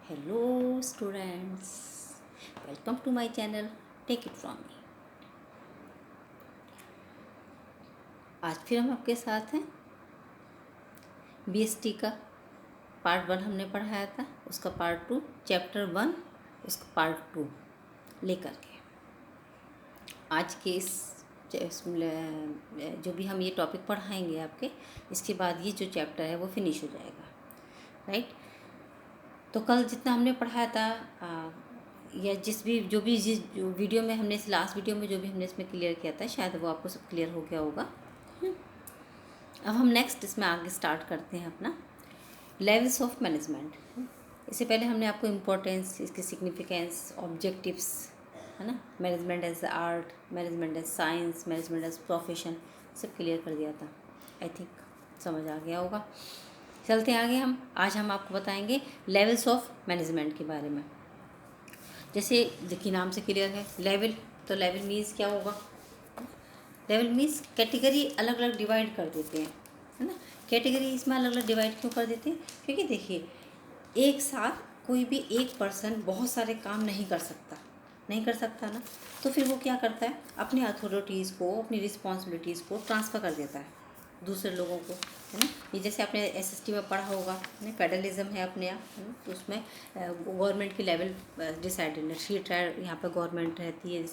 Hello students, welcome to my channel. Take it from me. आज फिर हम आपके साथ हैं बीएसटी का पार्ट 1 हमने पढ़ाया था, उसका पार्ट 2 चैप्टर 1 उसका पार्ट 2 लेकर के आज के जो भी हम ये टॉपिक पढ़ाएंगे आपके, इसके बाद ये जो चैप्टर है वो फिनिश हो जाएगा, राइट। तो कल जितना हमने पढ़ाया था या जिस वीडियो में हमने लास्ट वीडियो में जो भी हमने इसमें क्लियर किया था, शायद वो आपको सब क्लियर हो गया होगा। अब हम नेक्स्ट इसमें आगे स्टार्ट करते हैं अपना लेवल्स ऑफ मैनेजमेंट। इससे पहले हमने आपको इम्पोर्टेंस, इसकी सिग्निफिकेंस, ऑब्जेक्टिव्स, है ना, management as art, management as science, management as profession सब क्लियर कर दिया था। आई थिंक समझ आ गया होगा। चलते हैं आगे। आज हम आपको बताएंगे लेवल्स ऑफ मैनेजमेंट के बारे में। जैसे देखिए नाम से क्लियर है लेवल, तो लेवल मीन्स क्या होगा? लेवल मीन्स कैटेगरी अलग अलग डिवाइड कर देते हैं, है ना। कैटेगरी इसमें अलग अलग डिवाइड क्यों कर देते हैं? क्योंकि देखिए एक साथ कोई भी एक पर्सन बहुत सारे काम नहीं कर सकता ना, तो फिर वो क्या करता है, अपनी अथॉरिटीज़ को, अपनी रिस्पॉन्सिबिलिटीज़ को ट्रांसफ़र कर देता है दूसरे लोगों को, है ना। ये जैसे आपने एसएसटी में पढ़ा होगा, फेडरलिज्म है अपने यहाँ, तो उसमें गवर्नमेंट की लेवल डिसाइडेड है। 3 टायर यहाँ पर गवर्नमेंट रहती है,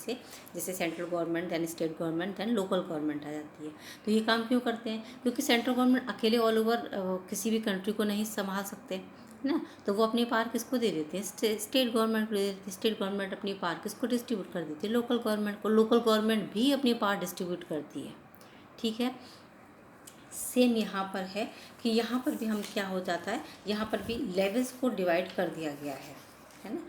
जैसे central government, then state government, then local government आ जाती है। तो ये काम क्यों करते हैं? क्योंकि सेंट्रल गवर्नमेंट अकेले ऑल ओवर किसी भी कंट्री को नहीं संभाल सकते, है ना। तो वो अपनी पावर किसको दे देते हैं? स्टेट गवर्नमेंट को दे देती है। स्टेट गवर्नमेंट अपनी पावर किसको डिस्ट्रीब्यूट कर देती है? लोकल गवर्नमेंट को। लोकल गवर्नमेंट भी अपनी पावर डिस्ट्रीब्यूट करती है, ठीक है। सेम यहाँ पर है कि यहाँ पर भी हम क्या हो जाता है, यहाँ पर भी लेवल्स को डिवाइड कर दिया गया है ना।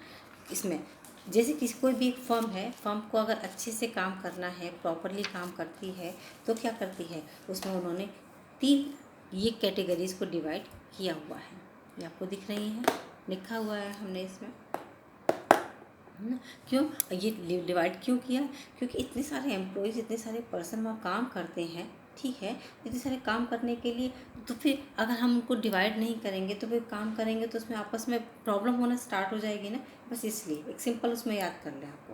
इसमें जैसे किसी कोई भी एक फर्म है, फर्म को अगर अच्छे से काम करना है, प्रॉपरली काम करती है, तो क्या करती है, उसमें उन्होंने 3 ये कैटेगरीज को डिवाइड किया हुआ है। ये आपको दिख रही है, लिखा हुआ है हमने इसमें, है ना। क्यों ये डिवाइड क्यों किया? क्योंकि इतने सारे एम्प्लॉयज़, इतने सारे पर्सन वहाँ काम करते हैं, ठीक है। इतने सारे काम करने के लिए तो फिर अगर हम उनको डिवाइड नहीं करेंगे तो फिर काम करेंगे तो उसमें आपस में प्रॉब्लम होना स्टार्ट हो जाएगी ना। बस इसलिए एक सिंपल उसमें याद कर लें आपको,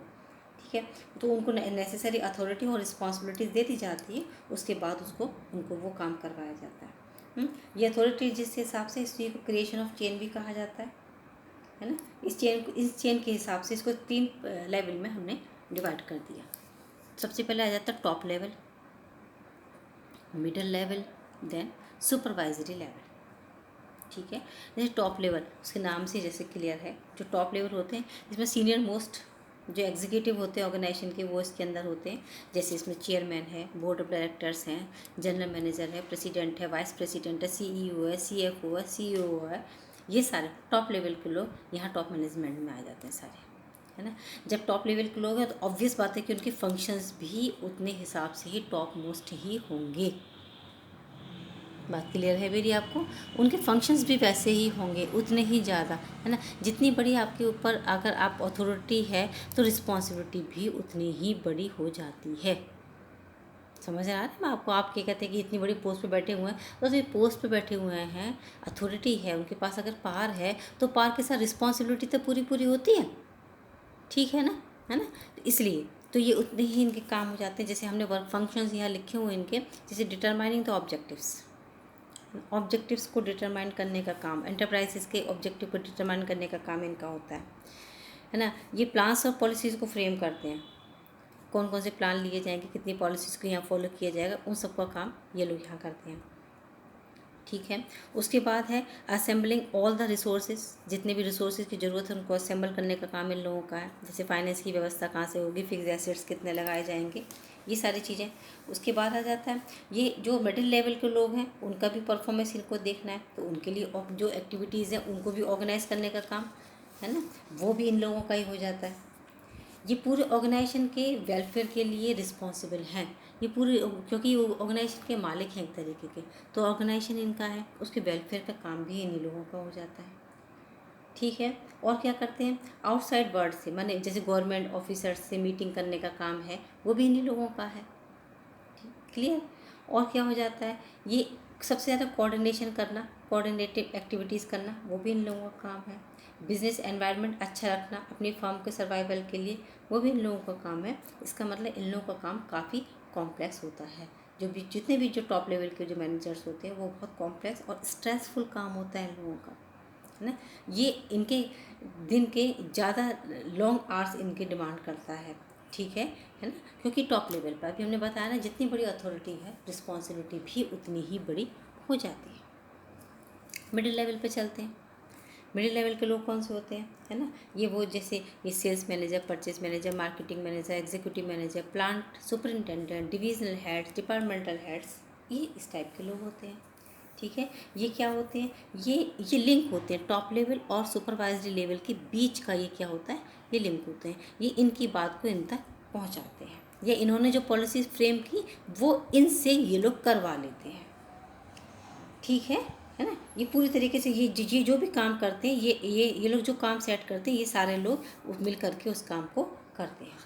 ठीक है। तो उनको नेसेसरी अथॉरिटी और रिस्पॉन्सिबिलिटीज दे दी जाती है, उसके बाद उनको वो काम करवाया जाता है। ये अथॉरिटी जिस हिसाब से इसी को क्रिएशन ऑफ चेन भी कहा जाता है ना। इस चेन के हिसाब से इसको 3 लेवल में हमने डिवाइड कर दिया। सबसे पहले आ जाता है top level, middle level, then supervisory level, ठीक है। जैसे टॉप लेवल, उसके नाम से जैसे क्लियर है, जो टॉप लेवल होते हैं इसमें सीनियर मोस्ट जो एग्जीक्यूटिव होते हैं ऑर्गेनाइजेशन के, वो इसके अंदर होते हैं। जैसे इसमें चेयरमैन है, बोर्ड ऑफ डायरेक्टर्स हैं, जनरल मैनेजर है, प्रेसिडेंट है, वाइस प्रेसिडेंट है, सीईओ है, सीएफओ है, सीईओ है। ये सारे टॉप लेवल के लोग यहाँ टॉप मैनेजमेंट में आ जाते हैं सारे, है ना। जब टॉप लेवल के लोग हैं तो ऑब्वियस बात है कि उनके फंक्शंस भी उतने हिसाब से ही टॉप मोस्ट ही होंगे। बात क्लियर है मेरी आपको? उनके फंक्शंस भी वैसे ही होंगे, उतने ही ज़्यादा, है ना। जितनी बड़ी आपके ऊपर अगर आप अथॉरिटी है तो रिस्पॉन्सिबिलिटी भी उतनी ही बड़ी हो जाती है। समझ आ रहा है मैं आपको? आप क्या कहते हैं कि इतनी बड़ी पोस्ट पे बैठे हुए हैं, तो जो पोस्ट पे बैठे हुए हैं, अथॉरिटी है, उनके पास अगर पावर है तो पावर के साथ रिस्पॉन्सिबिलिटी तो पूरी पूरी होती है, ठीक है ना, है ना। इसलिए तो ये उतने ही इनके काम हो जाते हैं। जैसे हमने वर्क फंक्शंस यहाँ लिखे हुए इनके, जैसे डिटरमाइनिंग द ऑब्जेक्टिव्स को डिटरमाइन करने का काम, एंटरप्राइजेस के ऑब्जेक्टिव को डिटरमाइन करने का काम इनका होता है ना। ये प्लान्स और पॉलिसीज़ को फ्रेम करते हैं, कौन कौन से प्लान लिए जाएंगे, कितनी पॉलिसीज़ को यहाँ फॉलो किया जाएगा, उन सब का काम ये लोग यहाँ करते हैं, ठीक है। उसके बाद है असेंबलिंग ऑल द रिसोर्सेज, जितने भी रिसोर्सेज की ज़रूरत है उनको असेंबल करने का काम इन लोगों का है। जैसे फाइनेंस की व्यवस्था कहाँ से होगी, फिक्स एसेट्स कितने लगाए जाएंगे, ये सारी चीज़ें। उसके बाद आ जाता है ये जो मिडिल लेवल के लोग हैं, उनका भी परफॉर्मेंस इनको देखना है, तो उनके लिए जो एक्टिविटीज़ हैं उनको भी ऑर्गेनाइज करने का काम, है ना, वो भी इन लोगों का ही हो जाता है। ये पूरे ऑर्गेनाइजेशन के वेलफेयर के लिए रिस्पॉन्सिबल हैं, ये पूरे, क्योंकि ऑर्गेनाइजेशन के मालिक हैं एक तरीके के, तो ऑर्गेनाइजेशन इनका है, उसके वेलफेयर का काम भी इन्हीं लोगों का हो जाता है, ठीक है। और क्या करते हैं, आउटसाइड वर्ल्ड से, माने जैसे गवर्नमेंट ऑफिसर्स से मीटिंग करने का काम है, वो भी इन्हीं लोगों का है, क्लियर। और क्या हो जाता है, ये सबसे ज़्यादा कोऑर्डिनेशन करना, कोऑर्डिनेटिव एक्टिविटीज़ करना, वो भी इन लोगों का काम है। बिजनेस एनवायरनमेंट अच्छा रखना अपनी फर्म के सर्वाइवल के लिए, वो भी इन लोगों का काम है। इसका मतलब इन लोगों का काम काफ़ी कॉम्प्लेक्स होता है। जो भी जितने भी जो टॉप लेवल के जो मैनेजर्स होते हैं वो बहुत कॉम्प्लेक्स और स्ट्रेसफुल काम होता है इन लोगों का, है ना। ये इनके दिन के ज़्यादा लॉन्ग आवर्स इनके डिमांड करता है, ठीक है ना। क्योंकि टॉप लेवल पर अभी हमने बताया ना, जितनी बड़ी अथॉरिटी है रिस्पॉन्सिबिलिटी भी उतनी ही बड़ी हो जाती है। मिडिल लेवल पे चलते हैं। मिडिल लेवल के लोग कौन से होते हैं, है ना। ये वो जैसे ये sales manager, purchase manager, marketing manager, executive manager, plant superintendent, divisional heads, departmental heads, ये इस टाइप के लोग होते हैं, ठीक है। ये क्या होते हैं, ये लिंक होते हैं टॉप लेवल और सुपरवाइजरी लेवल के बीच का। ये क्या होता है, ये लिंक होते हैं। ये इनकी बात को इन तक पहुंचाते हैं, या इन्होंने जो पॉलिसी फ्रेम की वो इनसे ये लोग करवा लेते हैं, ठीक है ना। ये पूरी तरीके से ये जो भी काम करते हैं, ये लोग जो काम सेट करते हैं, ये सारे लोग मिल करके उस काम को करते हैं।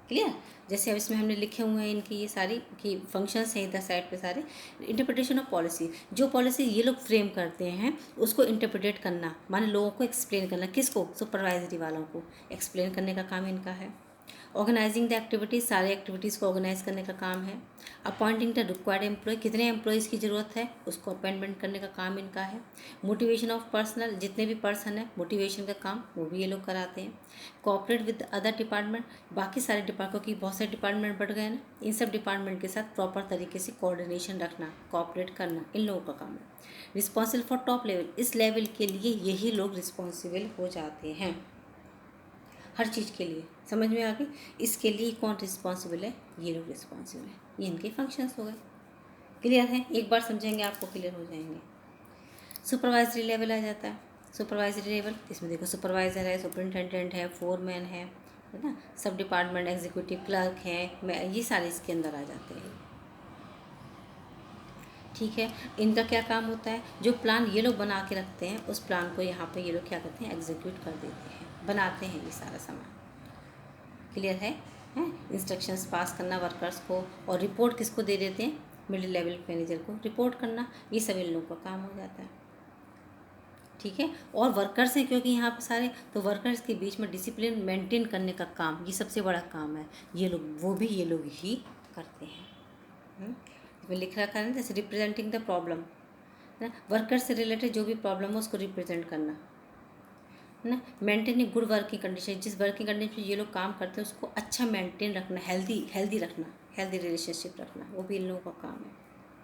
क्लियर। जैसे अब इसमें हमने लिखे हुए हैं इनकी ये सारी की फंक्शंस हैं इधर साइड पे सारे। इंटरप्रिटेशन ऑफ पॉलिसी, जो पॉलिसी ये लोग फ्रेम करते हैं उसको इंटरप्रिटेट करना, माने लोगों को एक्सप्लेन करना। किसको, सुपरवाइजरी वालों को एक्सप्लेन करने का काम इनका है। ऑर्गेनाइजिंग द एक्टिविटीज़, सारे एक्टिविटीज़ को ऑर्गेनाइज करने का काम है। अपॉइंटिंग द रिक्वायर्ड एम्प्लॉय, कितने एम्प्लॉयज़ की ज़रूरत है उसको अपॉइंटमेंट करने का काम इनका है। मोटिवेशन ऑफ पर्सनल, जितने भी पर्सन है मोटिवेशन का काम वो भी ये लोग कराते हैं। कोऑपरेट विद अदर डिपार्टमेंट, बाकी सारे डिपार्टमेंट की बहुत सारे डिपार्टमेंट बढ़ गए ना, इन सब डिपार्टमेंट के साथ प्रॉपर तरीके से कोऑर्डिनेशन रखना, कोऑपरेट करना इन लोगों का काम है। रिस्पॉन्सिबल फॉर टॉप लेवल, इस लेवल के लिए यही लोग रिस्पॉन्सिबल हो जाते हैं हर चीज़ के लिए। समझ में आ गई। इसके लिए कौन रिस्पॉन्सिबल है, ये लोग रिस्पॉन्सिबल है। ये इनके फंक्शंस हो गए। क्लियर है, एक बार समझेंगे आपको क्लियर हो जाएंगे। सुपरवाइजरी लेवल आ जाता है। सुपरवाइजरी लेवल, इसमें देखो सुपरवाइज़र है, सुपरिटेंडेंट है, फोरमैन है ना, सब डिपार्टमेंट एग्जीक्यूटिव क्लर्क हैं, ये सारे इसके अंदर आ जाते हैं, ठीक है। इनका क्या काम होता है, जो प्लान ये लोग बना के रखते हैं उस प्लान को यहाँ पे ये लोग क्या करते हैं, एग्जीक्यूट कर देते हैं, बनाते हैं ये सारा सामान। क्लियर है, इंस्ट्रक्शंस पास करना वर्कर्स को, और रिपोर्ट किसको दे देते हैं, मिडिल लेवल मैनेजर को रिपोर्ट करना, ये सब इन लोगों का काम हो जाता है, ठीक है। और वर्कर्स हैं क्योंकि यहाँ पर सारे, तो वर्कर्स के बीच में डिसिप्लिन मेंटेन करने का काम, ये सबसे बड़ा काम है, ये लोग वो भी ये लोग ही करते हैं। इसमें लिख रखा है ना, जैसे रिप्रेजेंटिंग द प्रॉब्लम, है ना, वर्कर से रिलेटेड जो भी प्रॉब्लम हो उसको रिप्रेजेंट करना, है ना। मेंटेनिंग गुड वर्किंग कंडीशन, जिस वर्किंग कंडीशन ये लोग काम करते हैं उसको अच्छा मेंटेन रखना, हेल्दी रखना, हेल्दी रिलेशनशिप रखना, वो भी इन लोगों का काम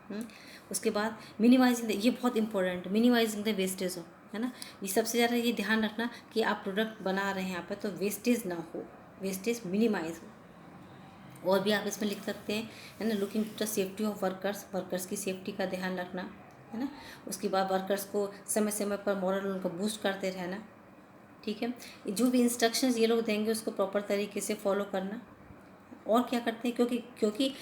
है। उसके बाद मिनिमाइजिंग, ये बहुत इंपॉर्टेंट, मिनिमाइजिंग द वेस्टेज हो, है ना। ये सबसे ज़्यादा ये ध्यान रखना कि आप प्रोडक्ट बना रहे हैं यहाँ पर तो वेस्टेज ना हो, वेस्टेज मिनिमाइज हो। और भी आप इसमें लिख सकते हैं, है ना, looking to the safety of workers, workers की सेफ्टी का ध्यान रखना, है ना। उसके बाद वर्कर्स को समय समय पर मॉरल उनको बूस्ट करते रहना, ठीक है। जो भी इंस्ट्रक्शंस ये लोग देंगे उसको प्रॉपर तरीके से फॉलो करना। और क्या करते हैं, क्योंकि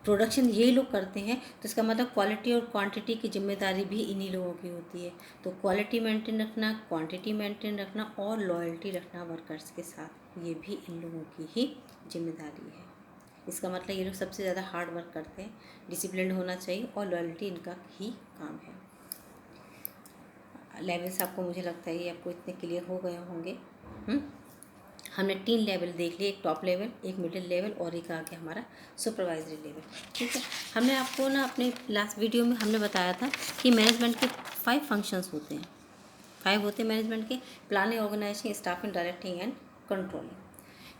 प्रोडक्शन यही लोग करते हैं तो इसका मतलब क्वालिटी और क्वांटिटी की जिम्मेदारी भी इन्हीं लोगों की होती है। तो क्वालिटी मेंटेन रखना, क्वांटिटी मेंटेन रखना और लॉयल्टी रखना वर्कर्स के साथ, ये भी इन लोगों की ही जिम्मेदारी है। इसका मतलब ये लोग सबसे ज़्यादा हार्ड वर्क करते हैं, डिसिप्लिन होना चाहिए और लॉयल्टी इनका ही काम है। लेवल्स आपको, मुझे लगता है ये आपको इतने क्लियर हो गए होंगे। हमने 3 लेवल देख लिए, एक टॉप लेवल, एक मिडिल लेवल और एक आ गया हमारा सुपरवाइजरी लेवल, ठीक है। हमने आपको ना अपने लास्ट वीडियो में हमने बताया था कि मैनेजमेंट के 5 फंक्शंस होते हैं, 5 होते हैं मैनेजमेंट के, planning, organizing, staffing, directing and controlling.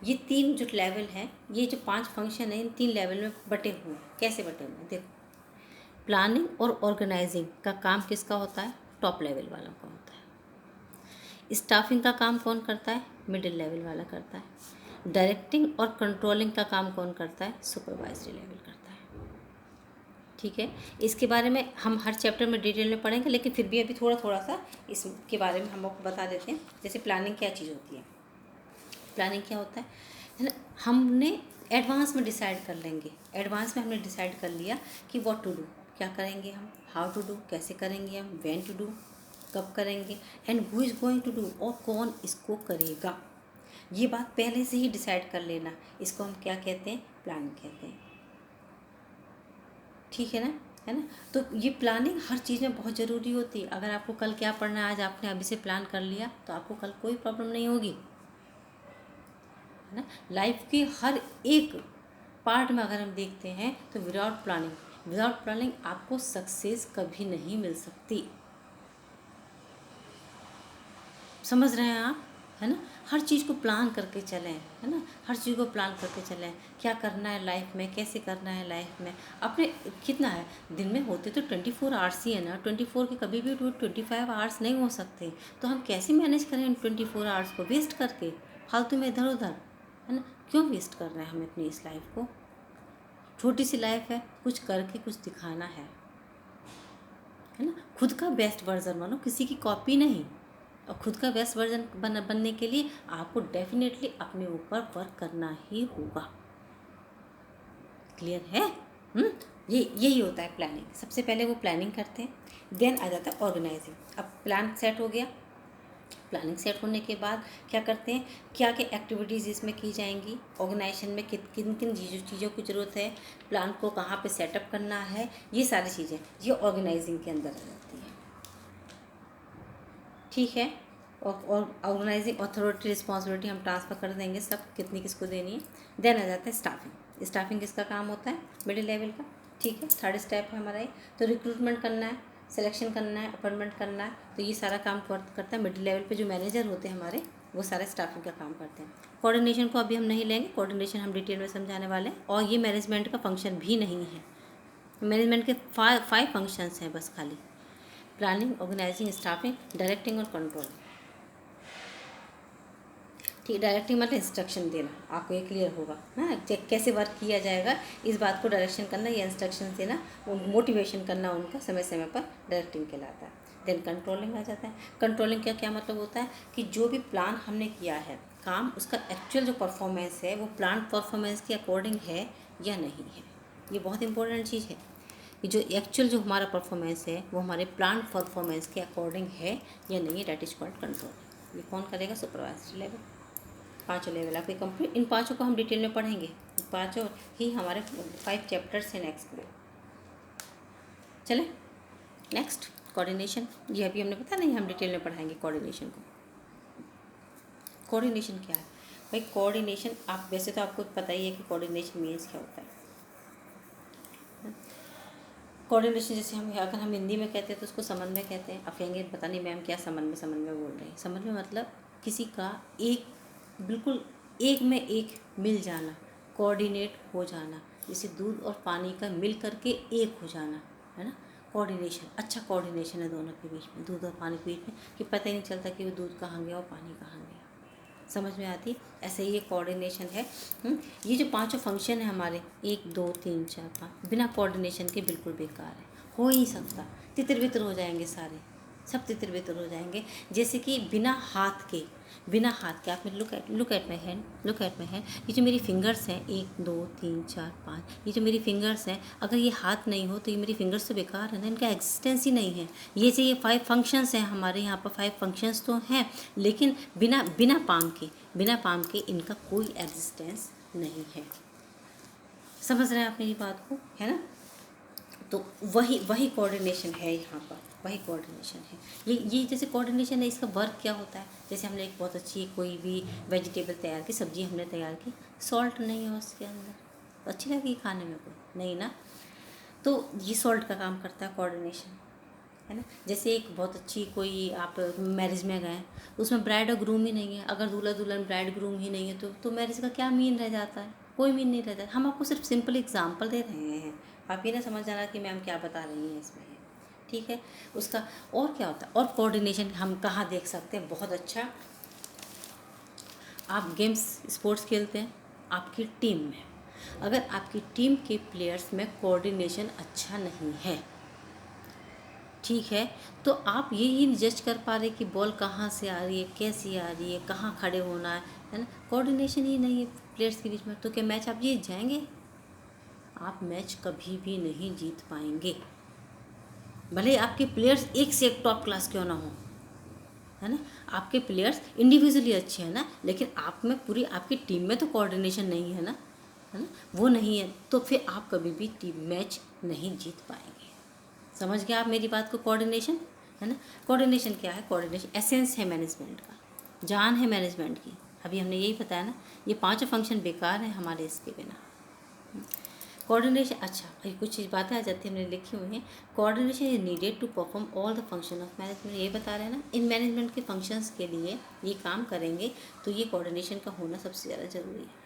ये 3 जो लेवल हैं, ये जो 5 फंक्शन हैं इन 3 लेवल में बटे हुए हैं। कैसे बटे हुए हैं, देखो। प्लानिंग और ऑर्गेनाइजिंग का काम किसका होता है, टॉप लेवल वालों का होता है। स्टाफिंग का काम कौन करता है, मिडिल लेवल वाला करता है। डायरेक्टिंग और कंट्रोलिंग का काम कौन करता है, सुपरवाइजरी लेवल करता है, ठीक है। इसके बारे में हम हर चैप्टर में डिटेल में पढ़ेंगे, लेकिन फिर भी अभी थोड़ा सा इसके बारे में हम आपको बता देते हैं। जैसे प्लानिंग क्या चीज़ होती है, प्लानिंग क्या होता है ना, हमने एडवांस में डिसाइड कर लेंगे, एडवांस में हमने डिसाइड कर लिया कि व्हाट टू डू, क्या करेंगे हम, हाउ टू डू, कैसे करेंगे हम, व्हेन टू डू, कब करेंगे, and who is going to do, और कौन इसको करेगा। ये बात पहले से ही डिसाइड कर लेना, इसको हम क्या कहते हैं, प्लानिंग कहते हैं, ठीक है ना। है ना। तो ये प्लानिंग हर चीज़ में बहुत ज़रूरी होती है। अगर आपको कल क्या पढ़ना है, आज आपने अभी से प्लान कर लिया तो आपको कल कोई प्रॉब्लम नहीं होगी, है ना। लाइफ के हर एक पार्ट में अगर हम देखते हैं तो विदाउट प्लानिंग आपको सक्सेस कभी नहीं मिल सकती। समझ रहे हैं आप, है ना। हर चीज़ को प्लान करके चलें, है ना। हर चीज़ को प्लान करके चलें, क्या करना है लाइफ में, कैसे करना है लाइफ में अपने। कितना है दिन में, होते तो 24 आवर्स ही है ना। 24 के कभी भी 25 आवर्स नहीं हो सकते। तो हम कैसे मैनेज करें उन 24 आवर्स को वेस्ट करके फालतू में इधर उधर, है ना। क्यों वेस्ट कर रहे हैं हम अपनी इस लाइफ को। छोटी सी लाइफ है, कुछ करके कुछ दिखाना है ना। खुद का बेस्ट वर्जन बनो, किसी की कॉपी नहीं। और खुद का बेस्ट वर्जन बनने के लिए आपको डेफिनेटली अपने ऊपर वर्क करना ही होगा। क्लियर है। ये यही होता है प्लानिंग। सबसे पहले वो प्लानिंग करते हैं, देन आ जाता है ऑर्गेनाइजिंग। अब प्लान सेट हो गया, प्लानिंग सेट होने के बाद क्या करते हैं, क्या क्या एक्टिविटीज़ इसमें की जाएंगी, ऑर्गेनाइजेशन में किन किन चीज़ों की ज़रूरत है, प्लान को कहाँ पे सेटअप करना है, ये सारी चीज़ें ये ऑर्गेनाइजिंग के अंदर आ जाती है। ठीक है। और ऑर्गेनाइजिंग अथॉरिटी रिस्पॉन्सिबिलिटी हम ट्रांसफ़र कर देंगे, सब कितनी किसको देनी है। देन आ जाता है स्टाफिंग। स्टाफिंग किसका काम होता है, मिडिल लेवल का। ठीक है, थर्ड स्टेप है हमारा ये। तो रिक्रूटमेंट करना है, सिलेक्शन करना है, अपॉइंटमेंट करना है, तो ये सारा काम करता है मिडिल लेवल पे जो मैनेजर होते हैं हमारे, वो सारे स्टाफिंग का काम करते हैं। कोऑर्डिनेशन को अभी हम नहीं लेंगे, कोऑर्डिनेशन हम डिटेल में समझाने वाले हैं। और ये मैनेजमेंट का फंक्शन भी नहीं है। मैनेजमेंट के 5 फंक्शंस हैं बस खाली, प्लानिंग, ऑर्गेनाइजिंग, स्टाफिंग, डायरेक्टिंग और कंट्रोलिंग। ठीक, डायरेक्टिंग मतलब इंस्ट्रक्शन देना, आपको ये क्लियर होगा ना, कैसे वर्क किया जाएगा इस बात को डायरेक्शन करना या इंस्ट्रक्शन देना, वो मोटिवेशन करना उनका समय समय पर, डायरेक्टिंग कहलाता है। देन कंट्रोलिंग आ जाता है। कंट्रोलिंग का क्या मतलब होता है कि जो भी प्लान हमने किया है काम, उसका एक्चुअल जो परफॉर्मेंस है वो प्लान परफॉर्मेंस के अकॉर्डिंग है या नहीं है। ये बहुत इंपॉर्टेंट चीज़ है कि जो एक्चुअल जो हमारा परफॉर्मेंस है वो हमारे प्लान परफॉर्मेंस के अकॉर्डिंग है या नहीं है। That is called control. ये कौन करेगा, सुपरवाइजरी लेवल। 5 लेवल आपके कंप्लीट। इन 5 को हम डिटेल में पढ़ेंगे, 5 ही हमारे 5 चैप्टर्स हैं नेक्स्ट में। चले नेक्स्ट, कोऑर्डिनेशन। ये अभी हमने पता नहीं, हम डिटेल में पढ़ाएंगे कोऑर्डिनेशन को। कोऑर्डिनेशन क्या है भाई, कोऑर्डिनेशन आप वैसे तो आपको पता ही है कि कोऑर्डिनेशन मीन्स क्या होता है। कोऑर्डिनेशन जैसे हम अगर हम हिंदी में कहते हैं तो उसको समन्वय कहते हैं। आप कहेंगे पता नहीं मैम क्या समन्वय बोल रहे हैं। समन्वय मतलब किसी का एक बिल्कुल एक में एक मिल जाना, कोऑर्डिनेट हो जाना, जैसे दूध और पानी का मिल करके एक हो जाना, है ना। कोऑर्डिनेशन, अच्छा कोऑर्डिनेशन है दोनों के बीच में, दूध और पानी के बीच में, कि पता ही नहीं चलता कि वो दूध कहाँ गया और पानी कहाँ गया। समझ में आती। ऐसे ही ये कोऑर्डिनेशन है। ये जो 5 फंक्शन है हमारे, 1 2 3 4 5, बिना कोऑर्डिनेशन के बिल्कुल बेकार है, हो ही सकता। तितर बितर हो जाएंगे सारे, सब तितर बितर हो जाएंगे। जैसे कि बिना हाथ के आप लुक एट माई हैंड। ये जो मेरी फिंगर्स हैं 1 2 3 4 5, ये जो मेरी फिंगर्स हैं, अगर ये हाथ नहीं हो तो ये मेरी फिंगर्स तो बेकार है ना, इनका एग्जिस्टेंस ही नहीं है। ये 5 फंक्शंस हैं हमारे यहाँ पर, 5 फंक्शंस तो हैं, लेकिन बिना पाम के इनका कोई एग्जिस्टेंस नहीं है। समझ रहे हैं आप मेरी बात को, है ना। तो वही कोऑर्डिनेशन है यहाँ पर, वही कोऑर्डिनेशन है। ये जैसे कोऑर्डिनेशन है, इसका वर्क क्या होता है। जैसे हमने एक बहुत अच्छी कोई भी वेजिटेबल तैयार की, सब्जी हमने तैयार की, सॉल्ट नहीं है उसके अंदर, तो अच्छी लगेगी खाने में, कोई नहीं ना। तो ये सॉल्ट का काम करता है कोऑर्डिनेशन, है ना। जैसे एक बहुत अच्छी कोई आप मैरिज में गए, उसमें ब्राइड और ग्रूम ही नहीं है, अगर दूल्हा दुल्हन ब्राइड ग्रूम ही नहीं है तो मैरिज का क्या मीन रह जाता है, कोई मीन नहीं रहता। हम आपको सिर्फ सिंपल एग्जांपल दे रहे हैं, आप ये ना समझ जाना कि मैम क्या बता रही हैं इसमें, ठीक है। उसका और क्या होता है, और कोऑर्डिनेशन हम कहाँ देख सकते हैं, बहुत अच्छा, आप गेम्स स्पोर्ट्स खेलते हैं, आपकी टीम में अगर आपकी टीम के प्लेयर्स में कोऑर्डिनेशन अच्छा नहीं है, ठीक है, तो आप ये ही नहीं जज कर पा रहे कि बॉल कहाँ से आ रही है, कैसी आ रही है, कहाँ खड़े होना है ना। कोऑर्डिनेशन ही नहीं है प्लेयर्स के बीच में, तो क्या मैच आप जीत जाएंगे? आप मैच कभी भी नहीं जीत पाएंगे, भले आपके प्लेयर्स एक से एक टॉप क्लास क्यों ना हो, है ना। आपके प्लेयर्स इंडिविजुअली अच्छे हैं ना, लेकिन आप में पूरी आपकी टीम में तो कोऑर्डिनेशन नहीं है ना, है ना, वो नहीं है, तो फिर आप कभी भी टीम मैच नहीं जीत पाएंगे। समझ गए आप मेरी बात को? कोऑर्डिनेशन है ना। कोऑर्डिनेशन क्या है? कोऑर्डिनेशन एसेंस है मैनेजमेंट का, जान है मैनेजमेंट की। अभी हमने यही बताया ना, ये पांचों फंक्शन बेकार है हमारे इसके बिना। कोऑर्डिनेशन, अच्छा ये कुछ चीज़ बातें आ जाती हैं, हमने लिखी हुई हैं। Coordination is needed to perform all the function of management, ये बता रहे हैं ना, इन मैनेजमेंट के फंक्शंस के लिए ये काम करेंगे तो ये कोऑर्डिनेशन का होना सबसे ज़्यादा ज़रूरी है।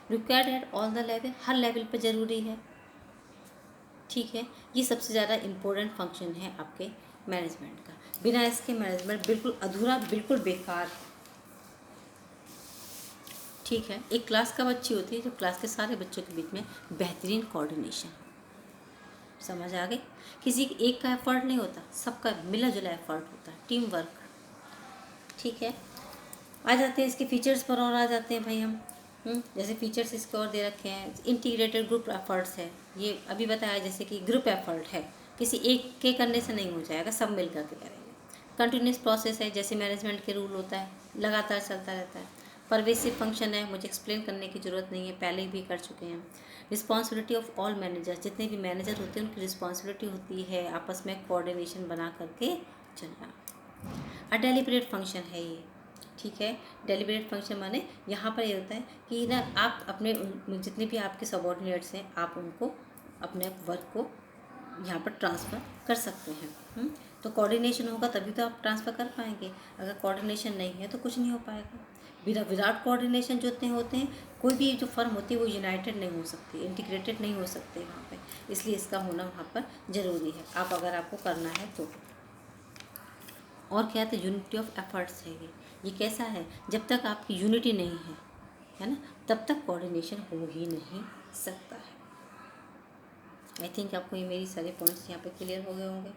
Required at all the level, her level पर ज़रूरी है, ठीक है। ये सबसे ज़्यादा इम्पोर्टेंट फंक्शन है आपके मैनेजमेंट का। बिना इसके मैनेजमेंट बिल्कुल अधूरा, बिल्कुल बेकार, ठीक है। एक क्लास कब अच्छी होती है? जब क्लास के सारे बच्चों के बीच में बेहतरीन कोऑर्डिनेशन, समझ आ गई? किसी एक का एफर्ट नहीं होता, सबका मिला जुला एफर्ट होता है, टीम वर्क, ठीक है। आ जाते हैं इसके फीचर्स पर और आ जाते हैं भाई हम। जैसे फीचर्स इसके और दे रखे हैं, इंटीग्रेटेड ग्रुप एफर्ट्स है, ये अभी बताया जैसे कि ग्रुप एफर्ट है, किसी एक के करने से नहीं हो जाएगा, सब मिल करके करेंगे। कंटिन्यूस प्रोसेस है, जैसे मैनेजमेंट के रूल होता है, लगातार चलता रहता है। परवेसिव फंक्शन है, मुझे एक्सप्लेन करने की ज़रूरत नहीं है, पहले भी कर चुके हैं। रिस्पॉन्सिबिलिटी ऑफ ऑल मैनेजर, जितने भी मैनेजर होते हैं उनकी रिस्पॉन्सिबिलिटी होती है आपस में कोऑर्डिनेशन बना करके चलना। अ डेलिब्रेट फंक्शन है ये, ठीक है। डेलिब्रेट फंक्शन माने यहाँ पर ये होता है कि ना आप अपने जितने भी आपके सबॉर्डिनेट्स हैं, आप उनको अपने वर्क को यहाँ पर ट्रांसफ़र कर सकते हैं। तो कोऑर्डिनेशन होगा तभी तो आप ट्रांसफ़र कर पाएंगे, अगर कोऑर्डिनेशन नहीं है तो कुछ नहीं हो पाएगा। विदाउट कोऑर्डिनेशन जो होते हैं, कोई भी जो फर्म होती है वो यूनाइटेड नहीं हो सकती, इंटीग्रेटेड नहीं हो सकते वहाँ पे, इसलिए इसका होना वहाँ पर ज़रूरी है, आप अगर आपको करना है तो। और क्या है? यूनिटी ऑफ एफर्ट्स है ये कैसा है? जब तक आपकी यूनिटी नहीं है ना, तब तक कोऑर्डिनेशन हो ही नहीं सकता है। आई थिंक आपको ये मेरी सारे पॉइंट्स यहाँ पे क्लियर हो गए होंगे।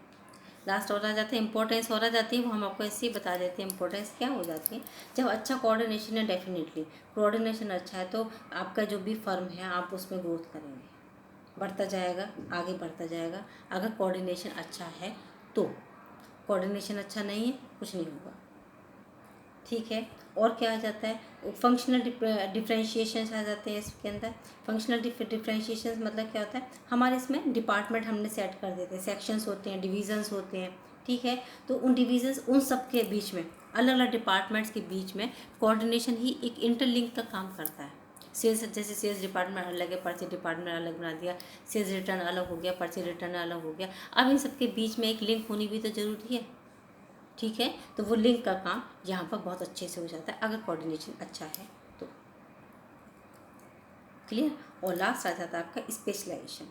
लास्ट और आ जाते हैं इंपॉर्टेंस, और आ जाती है वो हम आपको ऐसे ही बता देते हैं। इंपॉर्टेंस क्या हो जाती है? जब अच्छा कोऑर्डिनेशन है, डेफिनेटली कोऑर्डिनेशन अच्छा है तो आपका जो भी फर्म है आप उसमें ग्रोथ करेंगे, बढ़ता जाएगा, आगे बढ़ता जाएगा, अगर कोऑर्डिनेशन अच्छा है तो। कोऑर्डिनेशन अच्छा नहीं है, कुछ नहीं होगा, ठीक है। और क्या आ जाता है? फंक्शनल डिफ्रेंशिएशन आ जाते हैं इसके अंदर। फंक्शनल डिफ्रेंशिएशन मतलब क्या होता है? हमारे इसमें डिपार्टमेंट हमने सेट कर देते हैं, सेक्शंस होते हैं, डिवीजन्स होते हैं, ठीक है। तो उन डिवीजन्स, उन सब के बीच में, अलग अलग डिपार्टमेंट्स के बीच में कोऑर्डिनेशन ही एक इंटरलिंक का काम करता है। सेल्स, जैसे सेल्स डिपार्टमेंट अलग है, परचेज डिपार्टमेंट अलग बना दिया, सेल्स रिटर्न अलग हो गया, परचेज रिटर्न अलग हो गया, अब इन सब के बीच में एक लिंक होनी भी तो ज़रूरी है, ठीक है। तो वो लिंक का काम यहाँ पर बहुत अच्छे से हो जाता है अगर कोऑर्डिनेशन अच्छा है तो, क्लियर। और लास्ट आ जाता है आपका स्पेशलाइजेशन,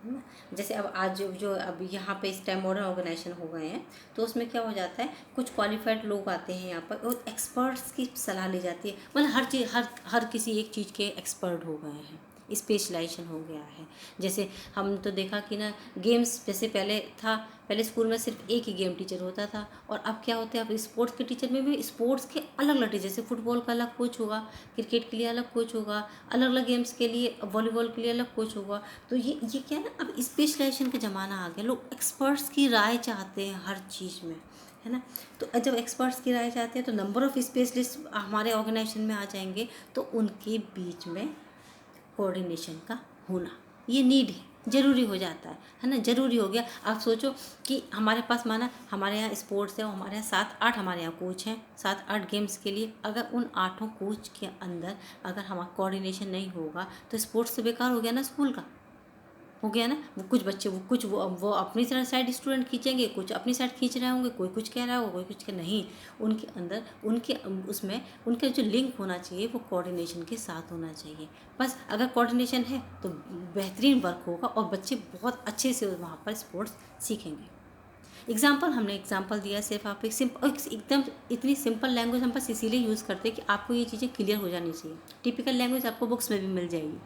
है ना। जैसे अब आज जो अब यहाँ पे इस टाइम मॉडर्न ऑर्गेनाइजेशन हो गए हैं, तो उसमें क्या हो जाता है, कुछ क्वालिफाइड लोग आते हैं यहाँ पर और एक्सपर्ट्स की सलाह ली जाती है, मतलब हर चीज़, हर किसी एक चीज़ के एक्सपर्ट हो गए हैं, स्पेशलाइजेशन हो गया है। जैसे हम तो देखा कि ना गेम्स, जैसे पहले था, पहले स्कूल में सिर्फ एक ही गेम टीचर होता था, और अब क्या होता है, अब स्पोर्ट्स के टीचर में भी स्पोर्ट्स के अलग अलग टीचर, जैसे फुटबॉल का अलग कोच होगा, क्रिकेट के लिए अलग कोच होगा, अलग अलग गेम्स के लिए, वॉलीबॉल के लिए अलग कोच होगा। तो ये क्या है ना, अब स्पेशलाइजेशन का ज़माना आ गया, लोग एक्सपर्ट्स की राय चाहते हैं हर चीज़ में, है ना। तो जब एक्सपर्ट्स की राय चाहते हैं तो नंबर ऑफ़ स्पेशलिस्ट हमारे ऑर्गेनाइजेशन में आ जाएंगे, तो उनके बीच में कोऑर्डिनेशन का होना ये नीड है, ज़रूरी हो जाता है ना, ज़रूरी हो गया। आप सोचो कि हमारे पास, माना हमारे यहाँ स्पोर्ट्स है और हमारे यहाँ 7-8 हमारे यहाँ कोच हैं, 7-8 गेम्स के लिए, अगर उन 8 कोच के अंदर अगर हमारा कोऑर्डिनेशन नहीं होगा तो स्पोर्ट्स तो बेकार हो गया ना, स्कूल का हो गया ना। वो कुछ बच्चे वो अपनी तरह साइड स्टूडेंट खींचेंगे, कुछ अपनी साइड खींच रहे होंगे, कोई कुछ कह रहा होगा, कोई कुछ कह नहीं, उनके अंदर उनके उसमें उनका जो लिंक होना चाहिए वो कोऑर्डिनेशन के साथ होना चाहिए। बस अगर कोऑर्डिनेशन है तो बेहतरीन वर्क होगा और बच्चे बहुत अच्छे से वहाँ पर स्पोर्ट्स सीखेंगे। हमने एग्जाम्पल दिया, सिर्फ आप एकदम इतनी सिंपल लैंग्वेज हम बस इसीलिए यूज़ करते हैं कि आपको ये चीज़ें क्लियर हो जानी चाहिए। टिपिकल लैंग्वेज आपको बुक्स में भी मिल जाएगी,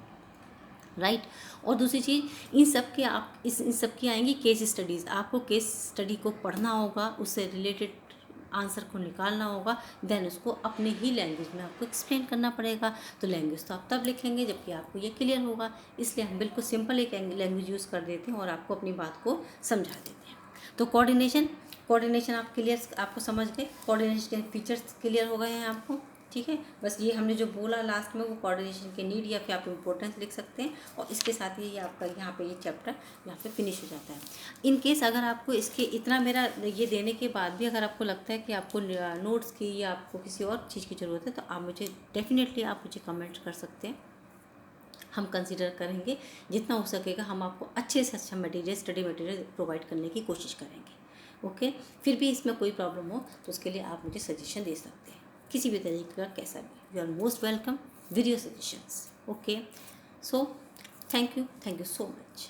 राइट। और दूसरी चीज़, इन सब के आप इन सब की आएंगी केस स्टडीज़, आपको केस स्टडी को पढ़ना होगा, उससे रिलेटेड आंसर को निकालना होगा, देन उसको अपने ही लैंग्वेज में आपको एक्सप्लेन करना पड़ेगा। तो लैंग्वेज तो आप तब लिखेंगे जबकि आपको ये क्लियर होगा, इसलिए हम बिल्कुल सिंपल एक लैंग्वेज यूज़ कर देते हैं और आपको अपनी बात को समझा देते हैं। तो कोऑर्डिनेशन आप क्लियर, आपको समझ गए, कोऑर्डिनेशन के फीचर्स क्लियर हो गए हैं आपको, ठीक है। बस ये हमने जो बोला लास्ट में वो कोऑर्डिनेशन के नीड या फिर आप इम्पोर्टेंस लिख सकते हैं, और इसके साथ ही आपका यहाँ पे ये चैप्टर यहाँ पे फिनिश हो जाता है। इन केस अगर आपको इसके इतना मेरा ये देने के बाद भी अगर आपको लगता है कि आपको नोट्स की या आपको किसी और चीज़ की ज़रूरत है, तो आप मुझे डेफिनेटली आप मुझे कमेंट कर सकते हैं। हम कंसिडर करेंगे, जितना हो सकेगा हम आपको अच्छे से अच्छा मटेरियल, स्टडी मटेरियल प्रोवाइड करने की कोशिश करेंगे। ओके, फिर भी इसमें कोई प्रॉब्लम हो तो उसके लिए आप मुझे सजेशन दे सकते हैं, किसी भी तरीके का, कैसा भी। You are most welcome with your suggestions. Okay, so thank you so much.